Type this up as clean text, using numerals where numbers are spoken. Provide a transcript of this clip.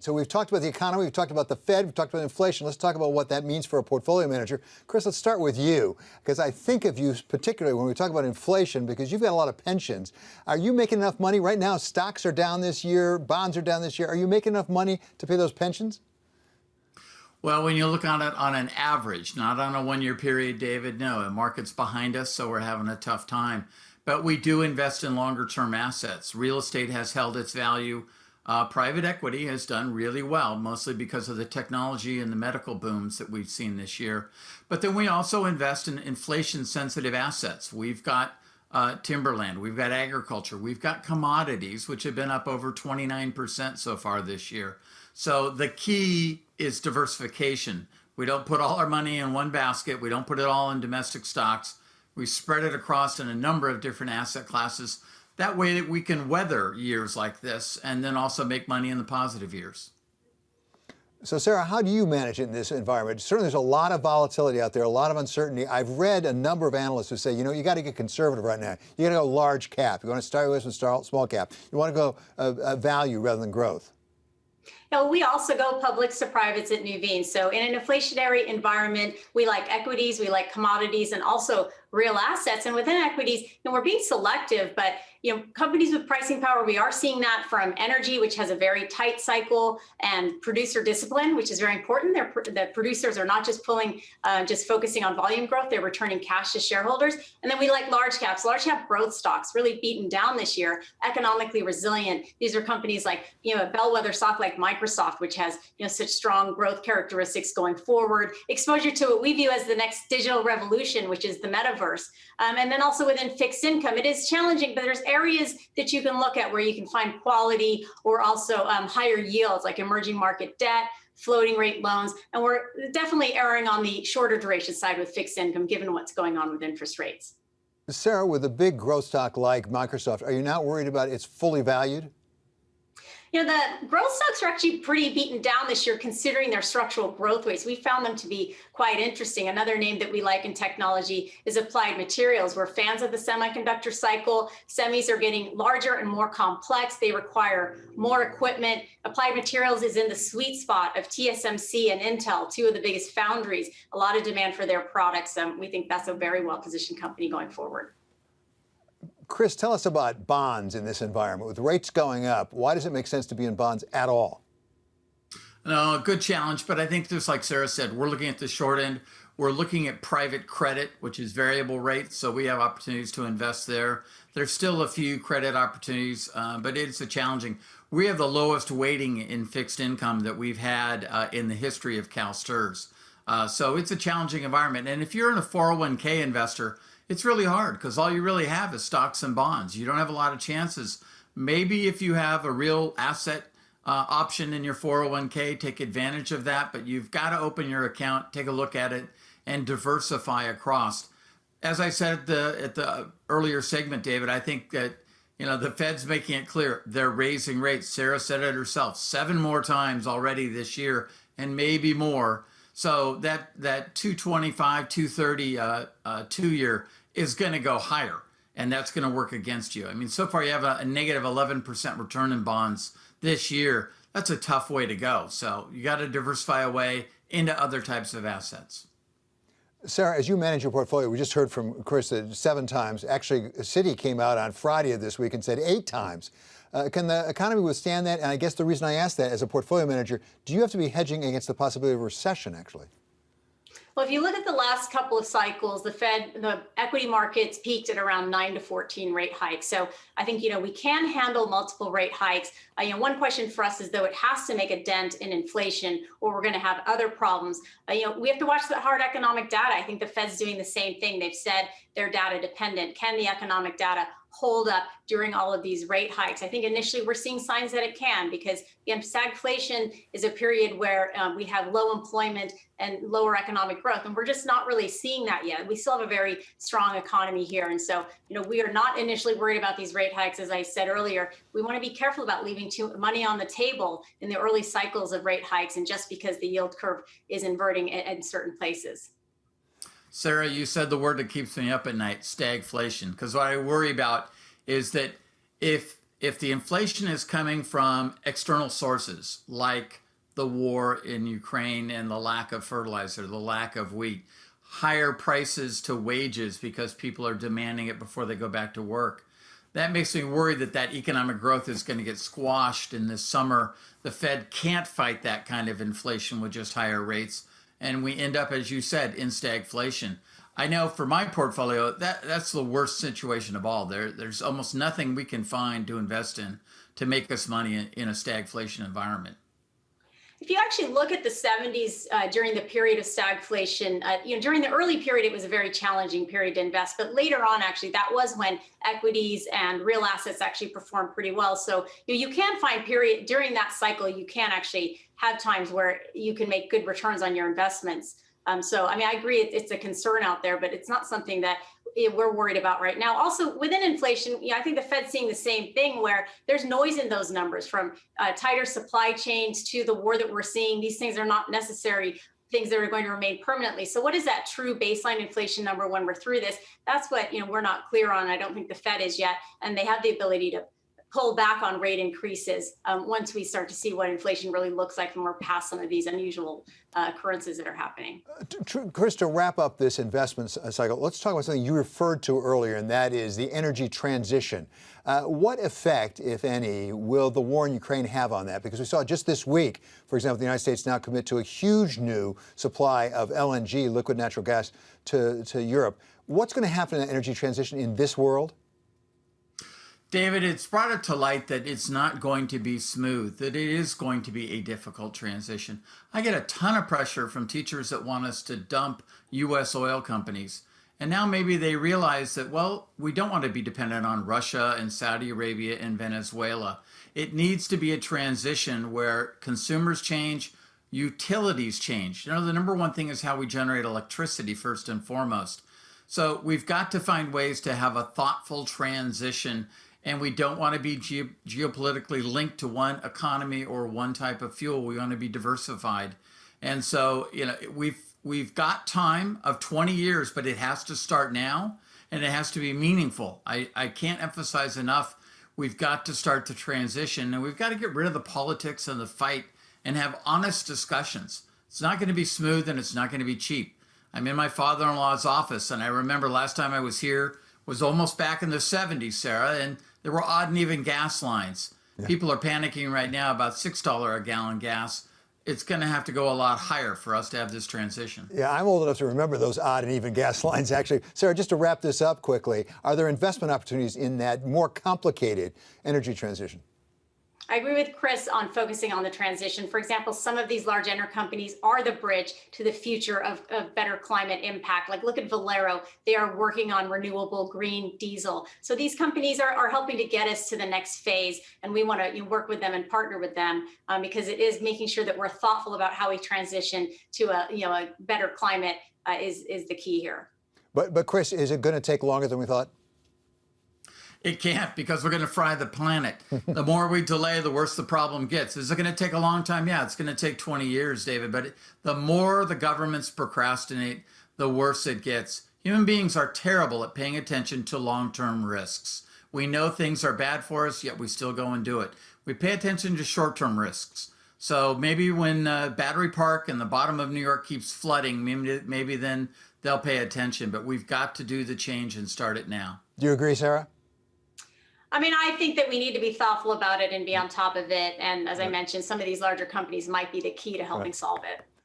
So we've talked about the economy, we've talked about the Fed, we've talked about inflation. Let's talk about what that means for a portfolio manager. Chris, let's start with you, because I think of you particularly when we talk about inflation, because you've got a lot of pensions. Are you making enough money right now? Stocks are down this year, bonds are down this year. Are you making enough money to pay those pensions? Well, when you look on it on an average, not on a one-year period, David, no, the market's behind us, so we're having a tough time. But we do invest in longer-term assets. Real estate has held its value. Private equity has done really well, mostly because of the technology and the medical booms that we've seen this year. But then we also invest in inflation-sensitive assets. We've got timberland, we've got agriculture, we've got commodities, which have been up over 29% so far this year. So the key is diversification. We don't put all our money in one basket. We don't put it all in domestic stocks. We spread it across in a number of different asset classes. That way that we can weather years like this and then also make money in the positive years. So, Saira, how do you manage it in this environment? Certainly, there's a lot of volatility out there, a lot of uncertainty. I've read a number of analysts who say, you know, you got to get conservative right now. You got to go large cap. You want to start with small cap. You want to go value rather than growth. Now, we also go publics to privates at Nuveen. So in an inflationary environment, we like equities, we like commodities, and also real assets. And within equities, we're being selective, but companies with pricing power, we are seeing that from energy, which has a very tight cycle, and producer discipline, which is very important. The producers are not just focusing on volume growth, they're returning cash to shareholders. And then we like large caps, large cap growth stocks, really beaten down this year, economically resilient. These are companies like, a bellwether stock like Microsoft, which has such strong growth characteristics going forward, exposure to what we view as the next digital revolution, which is the metaverse. And then also within fixed income, it is challenging, but there's areas that you can look at where you can find quality or also higher yields like emerging market debt, floating rate loans. And we're definitely erring on the shorter duration side with fixed income, given what's going on with interest rates. Saira, with a big growth stock like Microsoft, are you not worried about it's fully valued? The growth stocks are actually pretty beaten down this year, considering their structural growth rates. We found them to be quite interesting. Another name that we like in technology is Applied Materials. We're fans of the semiconductor cycle. Semis are getting larger and more complex. They require more equipment. Applied Materials is in the sweet spot of TSMC and Intel, two of the biggest foundries. A lot of demand for their products. We think that's a very well-positioned company going forward. Chris, tell us about bonds in this environment. With rates going up, why does it make sense to be in bonds at all? No, a good challenge, but I think just like Saira said, we're looking at the short end. We're looking at private credit, which is variable rate, so we have opportunities to invest there. There's still a few credit opportunities, but it's a challenging. We have the lowest weighting in fixed income that we've had in the history of CalSTRS. So it's a challenging environment. And if you're in a 401k investor, it's really hard because all you really have is stocks and bonds. You don't have a lot of chances. Maybe if you have a real asset option in your 401k, take advantage of that, but you've got to open your account, take a look at it, and diversify across. As I said at the earlier segment, David, I think that the Fed's making it clear they're raising rates. Saira said it herself, 7 more times already this year, and maybe more. So that 225, 230 2-year is going to go higher, and that's going to work against you. I mean, so far you have a negative 11% return in bonds this year. That's a tough way to go. So you got to diversify away into other types of assets. Saira, as you manage your portfolio, we just heard from Chris that 7 times. Actually, Citi came out on Friday of this week and said 8 times. Can the economy withstand that? And I guess the reason I ask that, as a portfolio manager, do you have to be hedging against the possibility of a recession, actually? Well, if you look at the last couple of cycles, the equity markets peaked at around 9 to 14 rate hikes. So I think, we can handle multiple rate hikes. One question for us is, though, it has to make a dent in inflation, or we're going to have other problems. We have to watch the hard economic data. I think the Fed's doing the same thing. They've said they're data dependent. Can the economic data hold up during all of these rate hikes? I think initially we're seeing signs that it can, because stagflation is a period where we have low employment and lower economic growth, and we're just not really seeing that yet. We still have a very strong economy here, and so we are not initially worried about these rate hikes. As I said earlier, we want to be careful about leaving too money on the table in the early cycles of rate hikes, and just because the yield curve is inverting in certain places. Saira, you said the word that keeps me up at night, stagflation, because what I worry about is that if if the inflation is coming from external sources like the war in Ukraine and the lack of fertilizer, the lack of wheat, higher prices to wages because people are demanding it before they go back to work, that makes me worry that that economic growth is going to get squashed in this summer. The Fed can't fight that kind of inflation with just higher rates, and we end up, as you said, in stagflation. I know for my portfolio, that's the worst situation of all. There's almost nothing we can find to invest in to make us money in a stagflation environment. If you actually look at the 70s during the period of stagflation, during the early period, it was a very challenging period to invest. But later on, actually, that was when equities and real assets actually performed pretty well. So you can find during that cycle, you can actually have times where you can make good returns on your investments. So, I mean, I agree it's a concern out there, but it's not something that we're worried about right now. Also, within inflation, I think the Fed's seeing the same thing where there's noise in those numbers, from tighter supply chains to the war that we're seeing. These things are not necessary things that are going to remain permanently. So what is that true baseline inflation number when we're through this? That's what we're not clear on. I don't think the Fed is yet, and they have the ability to pull back on rate increases once we start to see what inflation really looks like and we're past some of these unusual occurrences that are happening. Chris, to wrap up this investment cycle, let's talk about something you referred to earlier, and that is the energy transition. What effect, if any, will the war in Ukraine have on that? Because we saw just this week, for example, the United States now commit to a huge new supply of LNG, liquid natural gas, to Europe. What's going to happen in the energy transition in this world? David, it's brought it to light that it's not going to be smooth, that it is going to be a difficult transition. I get a ton of pressure from teachers that want us to dump U.S. oil companies. And now maybe they realize that, well, we don't want to be dependent on Russia and Saudi Arabia and Venezuela. It needs to be a transition where consumers change, utilities change. The number one thing is how we generate electricity first and foremost. So we've got to find ways to have a thoughtful transition. And we don't want to be geopolitically linked to one economy or one type of fuel. We want to be diversified. And so, we've got time of 20 years, but it has to start now, and it has to be meaningful. I can't emphasize enough, we've got to start the transition, and we've got to get rid of the politics and the fight and have honest discussions. It's not going to be smooth, and it's not going to be cheap. I'm in my father-in-law's office, and I remember last time I was here was almost back in the 70s, Sarah, and there were odd and even gas lines. Yeah. People are panicking right now about $6 a gallon gas. It's going to have to go a lot higher for us to have this transition. Yeah, I'm old enough to remember those odd and even gas lines, actually. Sarah, just to wrap this up quickly, are there investment opportunities in that more complicated energy transition? I agree with Chris on focusing on the transition. For example, some of these large enter companies are the bridge to the future of better climate impact. Like look at Valero, they are working on renewable green diesel. So these companies are helping to get us to the next phase, and we want to work with them and partner with them because it is making sure that we're thoughtful about how we transition to a better climate is the key here. But Chris, is it going to take longer than we thought? It can't, because we're going to fry the planet. The more we delay, the worse the problem gets. Is it going to take a long time? Yeah, it's going to take 20 years, David. But the more the governments procrastinate, the worse it gets. Human beings are terrible at paying attention to long-term risks. We know things are bad for us, yet we still go and do it. We pay attention to short-term risks. So maybe when Battery Park and the bottom of New York keeps flooding, maybe then they'll pay attention. But we've got to do the change and start it now. Do you agree, Sarah? I mean, I think that we need to be thoughtful about it and be on top of it. And as I mentioned, some of these larger companies might be the key to helping solve it.